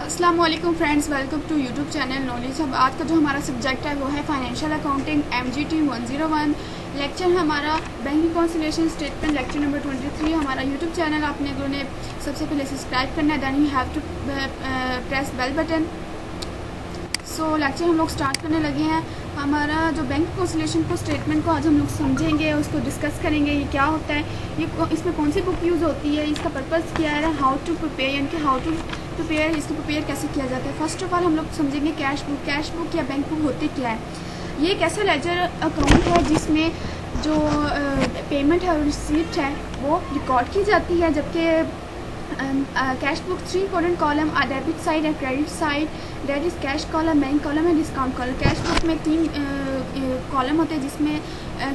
अस्सलाम वालेकुम friends, welcome to YouTube channel knowledge hub. आज का जो हमारा सब्जेक्ट है वो है फाइनेंशियल अकाउंटिंग MGT 101। लेक्चर हमारा bank reconciliation statement, lecture number 23। हमारा यूट्यूब चैनल आपने लोगों ने सबसे पहले सब्सक्राइब करना है, then you have to press bell button. So lecture हम लोग स्टार्ट करने लगे हैं। हमारा जो बैंक रिकॉन्सिलिएशन को स्टेटमेंट को आज हम लोग समझेंगे, उसको डिस्कस करेंगे। ये क्या होता है, ये इसमें कौन सी बुक यूज़ होती है, इसका पर्पज़ क्या है, हाउ टू प्रिपेयर, यानी कि हाउ टू प्रिपेयर, इसको प्रिपेयर कैसे किया जाता है। फर्स्ट ऑफ ऑल हम लोग समझेंगे कैश बुक या बैंक बुक होती क्या है। ये एक ऐसा लेजर अकाउंट है जिसमें जो पेमेंट है और रिसीप्ट है वो रिकॉर्ड की जाती है, जबकि cash book 3 important column are debit side and credit side, date is cash column, bank column and discount column. Cash book में 3 कॉलम होते हैं, जिसमें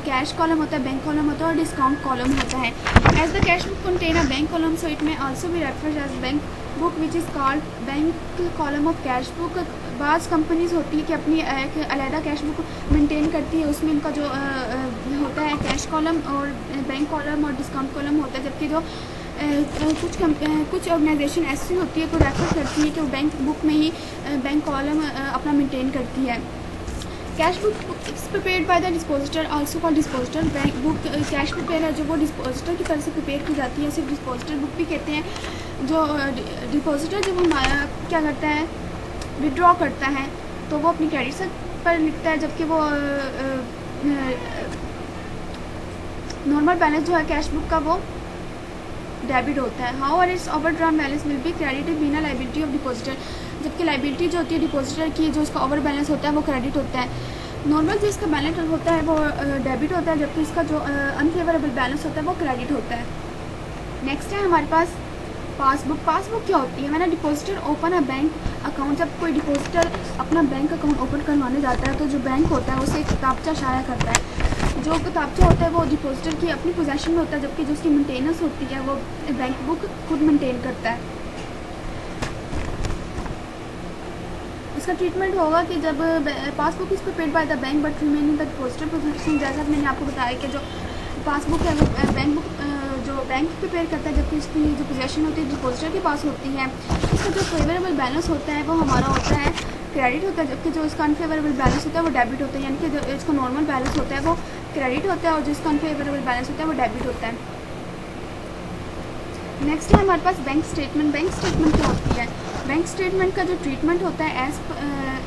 कैश कॉलम होता है, बैंक कॉलम होता है और डिस्काउंट कॉलम होता है। As the cash book contain a bank column, so it may also be referred as bank book which is called bank column of cash book. बाज़ companies होती है कि अपनी एक अलहदा कैश बुक मेंटेन करती है, उसमें इनका जो होता है कैश कॉलम और बैंक कॉलम और डिस्काउंट कॉलम होता है, जबकि जो कुछ ऑर्गेनाइजेशन ऐसी होती है, को रेफर करती है कि वो बैंक बुक में ही बैंक कॉलम अपना मेंटेन करती है। Cash book is prepared by the dispositor, also called dispositor. Bank book cash prepare है जो वो डिस्पोजिटर की तरफ से प्रिपेयर की जाती है, सिर्फ डिस्पोजिटर बुक भी कहते हैं। जो डिपोजिटर जब हमारा क्या करता है, विड्रॉ करता है, तो वो अपनी क्रेडिट साइड पर लिखता है, जबकि वो नॉर्मल बैलेंस जो है कैश बुक का वो डेबिट होता है। How are its overdraft balance will be credited बिना लाइबिलिटी ऑफ डिपोजिटर, जबकि लाइबिलिटी जो होती है डिपोजिटर की, जो इसका ओवर बैलेंस होता है वो क्रेडिट होता है। नॉर्मल जो इसका बैलेंस होता है वो डेबिट होता है, जबकि इसका जो अनफेवरेबल बैलेंस होता है वो क्रेडिट होता है। नेक्स्ट है हमारे पास पासबुक क्या होती है। मैंने depositor open a bank account, जब कोई डिपोजिटर अपना बैंक अकाउंट ओपन करवाने जाता है तो जो बैंक होता है उसे एक किताबचा शाया करता है। जो किताबचा होता है वो डिपोजिटर की अपनी पोजेशन में होता है, जबकि जो उसकी मेंटेनेंस होती है वो बैंक बुक खुद मेंटेन करता है। इसका ट्रीटमेंट होगा कि जब passbook is prepared by the bank but remain in the depositor position. जैसा मैंने आपको बताया कि जो पासबुक है वो बैंक बुक जो बैंक प्रिपेयर करता है, जबकि उसकी जो पोजीशन होती है डिपोजिटर के पास होती है। इसका जो फेवरेबल बैलेंस होता है वो हमारा होता है क्रेडिट होता है, जबकि जो इसका अनफेवरेबल बैलेंस होता है वो डेबिट होता है। यानी कि जो इसका नॉर्मल बैलेंस होता है वो क्रेडिट होता है और जिसका अनफेवरेबल बैलेंस होता है वो डेबिट होता है। नेक्स्ट है हमारे पास बैंक स्टेटमेंट। बैंक स्टेटमेंट क्या होती है। बैंक स्टेटमेंट का जो ट्रीटमेंट होता है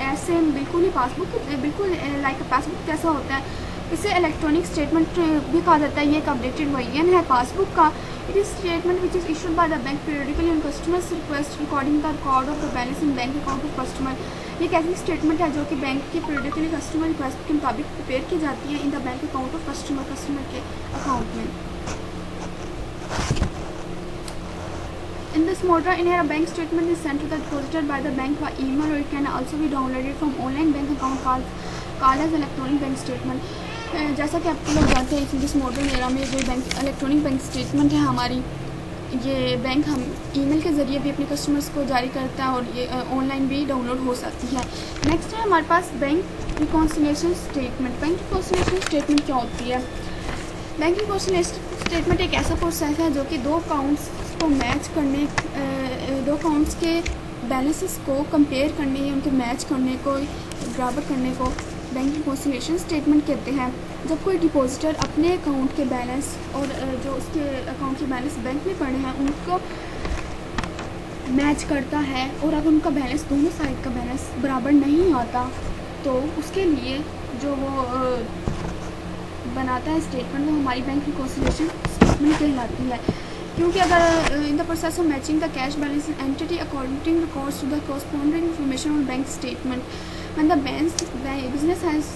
ऐसे बिल्कुल ही पासबुक बिल्कुल लाइक पासबुक जैसा होता है। इसे इलेक्ट्रॉनिक स्टेटमेंट भी कहा जाता है। ये एक अपडेटेड वर्जन है पासबुक का। It is statement which is issued by the bank periodically on customers request recording the record of the balance in bank account of customer. ये एक ऐसी स्टेटमेंट है जो कि बैंक की पीरियडिकली कस्टमर रिक्वेस्ट के मुताबिक प्रिपेयर की जाती है in the bank account of customer के अकाउंट में। In this matter, in here a bank statement is sent to the depositor by the bank by email, or it can also be downloaded from online bank account called as electronic bank statement. जैसा कि आप लोग जानते हैं, this model era में जो bank electronic bank statement है हमारी, ये बैंक हम ईमेल के ज़रिए भी अपने कस्टमर्स को जारी करता है और ये ऑनलाइन भी डाउनलोड हो सकती है। नेक्स्ट है हमारे पास bank reconciliation statement. Bank reconciliation statement क्या होती है। बैंक रिकॉन्सिलिएशन स्टेटमेंट एक ऐसा प्रोसेस है जो कि दो अकाउंट्स को मैच करने, दो अकाउंट्स के बैलेंसेस को कंपेयर करने या उनको मैच करने को, बराबर करने को बैंक रिकॉन्सिलिएशन स्टेटमेंट कहते हैं। जब कोई डिपॉजिटर अपने अकाउंट के बैलेंस और जो उसके अकाउंट के बैलेंस बैंक में पड़े हैं उनको मैच करता है, और अगर उनका बैलेंस दोनों साइड का बैलेंस बराबर नहीं आता तो उसके लिए जो वो बनाता है स्टेटमेंट, वो हमारी बैंक रिकॉन्सिलिएशन स्टेटमेंट कहलाती है। क्योंकि अगर in the process of matching the cash balance entity according records to the corresponding information on bank statement, when the business has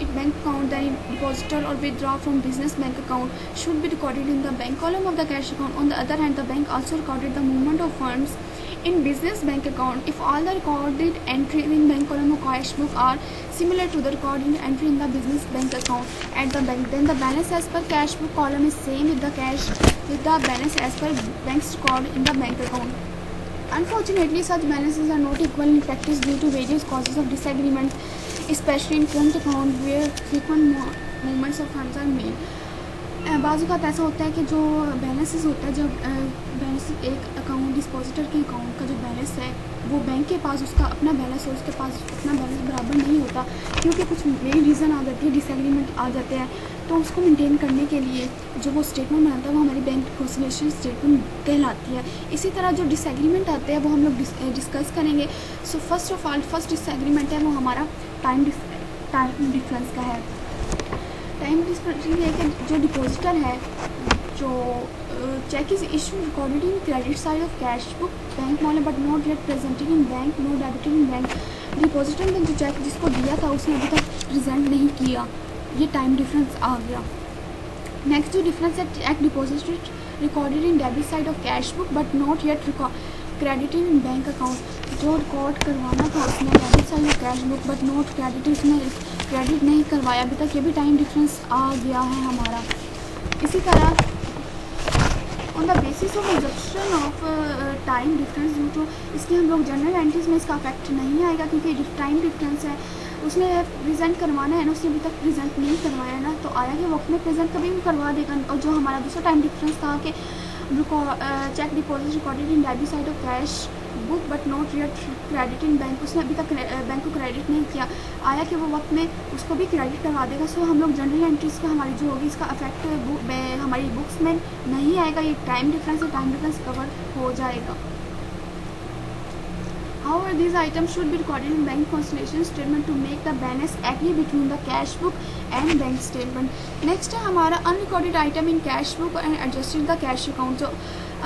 its bank account, then depositor or withdraw from business bank account should be recorded in the bank column of the cash account. On the other hand, the bank also recorded the movement of funds in business bank account. If all the recorded entries in bank column of cash book are similar to the recorded entry in the business bank account at the bank, then the balance as per cash book column is same with the balance as per bank's record in the bank account. Unfortunately, such balances are not equal in practice due to various causes of disagreement, especially in current account where frequent movements of funds are made. बाज़ औक़ात ऐसा होता है कि जो balances होता है, जब बैलेंस एक अकाउंट डिपॉजिटर के अकाउंट का जो बैलेंस है वो बैंक के पास उसका अपना बैलेंस और उसके पास अपना बैलेंस बराबर नहीं होता, क्योंकि कुछ मेन रीज़न आ जाती है, डिसएग्रीमेंट आ जाते हैं, तो उसको मेंटेन करने के लिए जो वो स्टेटमेंट बनाता है वो हमारी बैंक रिकॉन्सिलिएशन स्टेटमेंट कहलाती है। इसी तरह जो डिसएग्रीमेंट आते हैं वो हम लोग डिस्कस करेंगे। So first of all first disagreement है वो हमारा टाइम डिफरेंस का है। टाइम डिफरेंस ये है कि जो डिपॉजिटर है, जो cheque is issue recorded in credit side of cash book bank mall but not yet presented in bank, no debited in bank. Depositor ने जो चेक जिसको दिया था उसने अभी तक प्रेजेंट नहीं किया, ये टाइम डिफरेंस आ गया। नेक्स्ट जो डिफरेंस है, check deposited recorded in debit side of cash book but not yet credited in bank account. जो रिकॉर्ड करवाना था उसने debit side of cash book but not credited, उसने क्रेडिट नहीं करवाया अभी तक, ये भी टाइम डिफरेंस आ गया है हमारा। इसी तरह on the basis of exception of time difference due to, इसलिए हम लोग जनरल एंट्रीज में इसका इफेक्ट नहीं आएगा, क्योंकि टाइम डिफरेंस है, उसने प्रेजेंट करवाना है ना, उसने अभी तक प्रेजेंट नहीं करवाया ना, तो आया कि वक्त में प्रेजेंट कभी भी करवा देगा। और जो हमारा दूसरा टाइम डिफरेंस था कि cheque deposit recorded in debit side of cash book but not yet credit in bank, उसने अभी तक बैंक को क्रेडिट नहीं किया, आया कि वो वक्त में उसको भी क्रेडिट करवा देगा। सो हम लोग जनरल एंट्रीज का हमारी जो होगी इसका इफेक्ट हमारी बुक्स में नहीं आएगा, ये टाइम डिफरेंस है, टाइम डिफरेंस कवर हो जाएगा। However, these items should be recorded in bank reconciliation statement to make the balance agree between the cash book and bank statement. Next है हमारा unrecorded item in cash book and adjusted the cash account। जो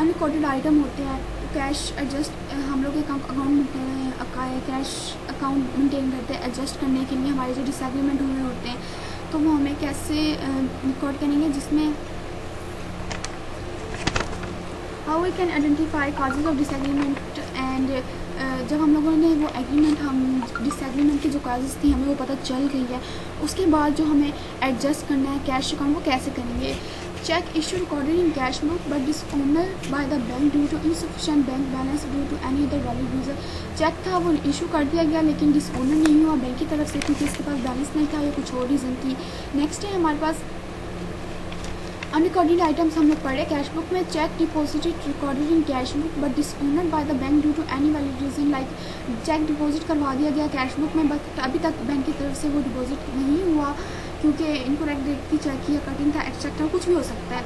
unrecorded item होते हैं cash adjust, हम लोग एक account cash account maintain करते हैं एडजस्ट करने के लिए, हमारे जो डिसएग्रीमेंट हुए होते हैं तो वो हमें कैसे रिकॉर्ड करेंगे, जिसमें how we can identify causes of disagreement and जब हम लोगों ने वो एग्रीमेंट, हम डिसएग्रीमेंट की जो काजेज थी हमें वो पता चल गई है, उसके बाद जो हमें एडजस्ट करना है कैश अकाउंट वो कैसे करेंगे। Cheque issue recorded in cash book but dishonour by the bank due to insufficient bank balance due to any other valid reason. Cheque था वो इशू कर दिया गया लेकिन डिसऑनर नहीं हुआ बैंक की तरफ से, क्योंकि इसके पास बैलेंस नहीं था या कुछ और रीज़न थी। नेक्स्ट है हमारे पास अनरिकॉर्डेड आइटम्स हम लोग पढ़े कैश बुक में। Cheque deposited recorded in cash book but dishonoured by the bank due to any valid reason, like cheque deposit करवा दिया गया कैश बुक में बट अभी तक बैंक की तरफ से वो डिपॉजिट नहीं हुआ, क्योंकि इनकरेक्ट डेट थी, चेक किया कटिंग था, एक्सेट्रा कुछ भी हो सकता है।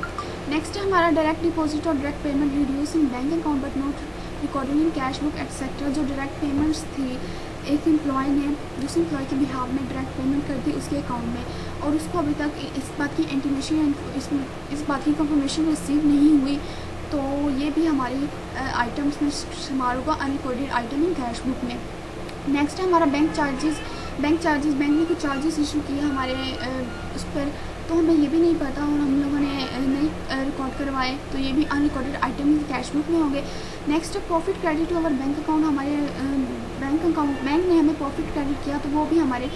नेक्स्ट है हमारा डायरेक्ट डिपॉजिट और direct payment reduce in bank account but not recorded in cash book etcetera. जो डायरेक्ट पेमेंट्स थी, एक एम्प्लॉय ने दूसरे एम्प्लॉय के बिहाफ में डायरेक्ट पेमेंट कर दी उसके अकाउंट में और उसको अभी तक इस बात की इंटीमेशन, इस बात की कंफर्मेशन रिसीव नहीं हुई, तो ये भी हमारी आइटम्स में शुमार होगा अनरिकॉर्डेड आइटम इन कैश बुक में। नेक्स्ट है हमारा बैंक चार्जेस। बैंक ने कुछ चार्जेस इशू किए हमारे उस पर, तो हमें ये भी नहीं पता और हम लोगों ने नहीं रिकॉर्ड करवाए, तो ये भी अनरिकॉर्डेड आइटम कैश बुक में होंगे। Next profit credit to our bank account, हमारे बैंक ने हमें प्रॉफिट क्रेडिट किया तो वो भी हमारे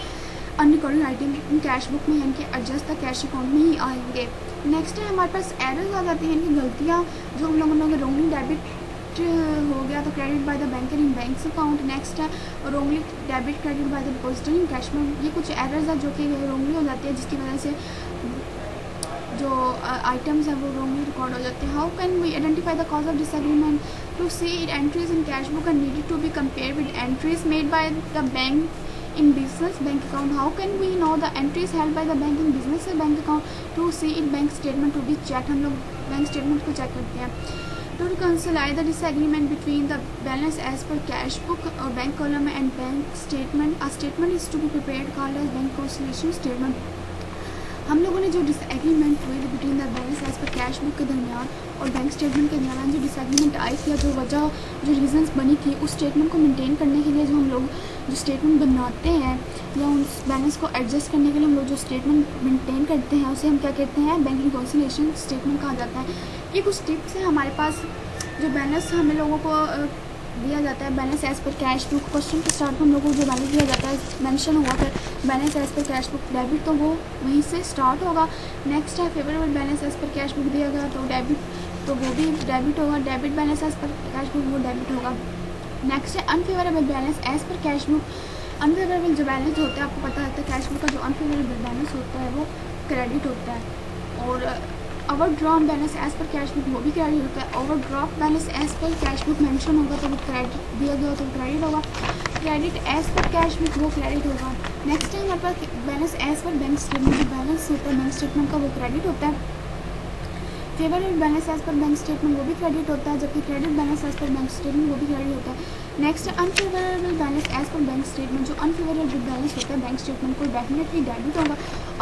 अनरिकॉर्डेड आइटम कैश बुक में, यानी कि एडजस्ट द कैश अकाउंट में ही आएंगे। नेक्स्ट है हमारे पास एरर्स आ जाती हैं, इनकी गलतियाँ जो हम लोगों ने रोंगली डेबिट हो गया तो credit by the banker in bank's account. Next है wrongly debit credit by the depositor in cash में। ये कुछ एरर्स है जो कि रोंगली हो जाती है, जिसकी वजह से जो आइटम्स हैं वो रोंगली रिकॉर्ड हो जाते हैं। How can we identify the cause of disagreement to see it entries in cash book are needed to be compare with entries made by the bank in business bank account. How can we know the entries held by the bank in business bank account to see it bank statement to be checked? हम लोग bank statement को check करते हैं। To reconcile the disagreement between the balance as per cash book or bank column and bank statement, a statement is to be prepared called as bank reconciliation statement. हम लोगों ने जो disagreement हुई between the balance as per cash book के दरमियान और bank statement के दरमियान जो डिसएग्रीमेंट आई थी या जो वजह जो रीजंस बनी थी, उस स्टेटमेंट को मेंटेन करने के लिए जो हम लोग जो स्टेटमेंट बनाते हैं या उस बैलेंस को एडजस्ट करने के लिए हम लोग जो स्टेटमेंट मेंटेन करते हैं उसे हम क्या कहते हैं, बैंक रिकॉन्सिलिएशन स्टेटमेंट कहा जाता है। ये कुछ टिप्स हैं हमारे पास। जो बैलेंस हमें लोगों को दिया जाता है balance as per cash book, question के स्टार्ट में हम लोगों को जो बैलेंस दिया जाता है मेंशन हुआ फिर balance as per cash book debit, तो वो वहीं से स्टार्ट होगा। नेक्स्ट है favourable balance as per cash book दिया गया तो डेबिट, तो वो भी डेबिट होगा। Debit balance as per cash book वो डेबिट होगा। नेक्स्ट है unfavourable balance as per cash book. Unfavourable जो बैलेंस होता है आपको पता है कैश बुक का जो अनफेवरेबल बैलेंस होता है वो क्रेडिट होता है और overdrawn balance as per cash book वो भी क्रेडिट होता है। Overdraft balance as per cash book mention होगा तो वो क्रेडिट दिया गया हो तो क्रेडिट होगा। Credit as per cash book वो क्रेडिट होगा। नेक्स्ट है हमारे पास balance as per bank statement, जो बैलेंस होता है बैंक स्टेटमेंट का वो क्रेडिट होता है। Favourable balance as per bank statement वो भी क्रेडिट होता है, जबकि credit balance as per bank statement वो भी क्रेडिट होता है। नेक्स्ट है unfavourable balance as per bank statement, जो अनफेवरेबल बैलेंस होता है बैंक स्टेटमेंट को डेफिनेटली डेबिट होगा।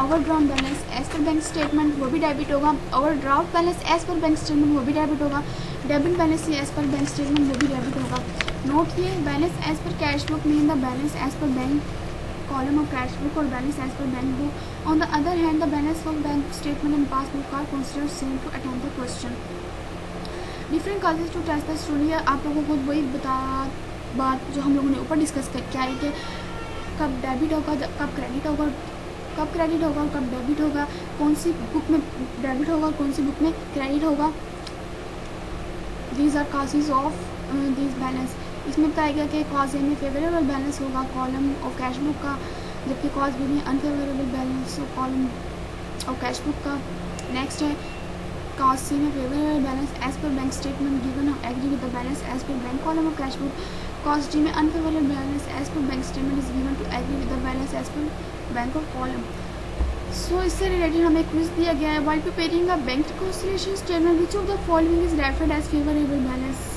Overdrawn balance as per bank statement वो भी डेबिट होगा। Overdraft balance as per bank statement वो भी डेबिट होगा। Debit balance as per bank statement वो भी डेबिट होगा। नोट ये balance as per cash book mean the balance as per bank column of cash book or balance as per bank book. On the other hand, the balance of bank statement and passbook are considered same to attempt the question. Different causes to test the story है, आप लोगों को वही बात जो हम लोगों ने ऊपर डिस्कस किया है कि कब डेबिट होगा कब क्रेडिट होगा, कब क्रेडिट होगा और कब डेबिट होगा, कौन सी बुक में डेबिट होगा और कौन सी बुक में क्रेडिट होगा। These are causes of these balance. इसमें बताया गया कि कॉज ए में फेवरेबल बैलेंस होगा कॉलम ऑफ कैश बुक का, जबकि कॉज बी में unfavourable balance column of cash book का। नेक्स्ट है कॉज सी में favourable balance as per bank statement given हम agree with the balance as per bank column of cash book. Cause D में unfavourable balance as per bank statement is given to agree with the balance as per bank of column. So इससे related हमें quiz दिया गया है, while preparing a bank reconciliation statement which of the following is referred as favourable balance.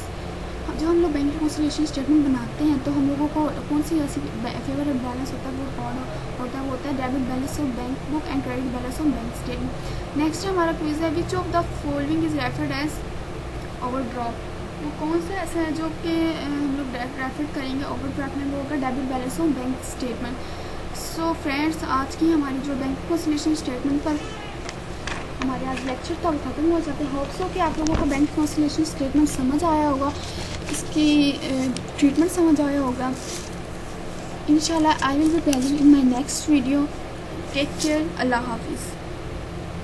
जब हम लोग bank reconciliation statement बनाते हैं तो हम लोगों को कौन सी ऐसी फेवरेबल बैलेंस होता है वो कौन होता है debit balance of bank book and credit balance of bank statement. Next हमारा क्विज है which of the following is referred as overdraft. वो कौन सा ऐसा है जो कि हम लोग रेफर करेंगे ओवरड्राफ्ट में, वो होगा debit balance of bank statement. So friends, आज की हमारी जो बैंक रिकॉन्सिलिएशन स्टेटमेंट पर हमारे आज लेक्चर था वो ख़त्म हो जाते हैं। होप्स हो कि आप लोगों को बैंक रिकॉन्सिलिएशन स्टेटमेंट समझ आया होगा, इसकी ट्रीटमेंट समझ आया होगा। इंशाल्लाह I will be present in my next video. Take care, अल्लाह हाफिज़।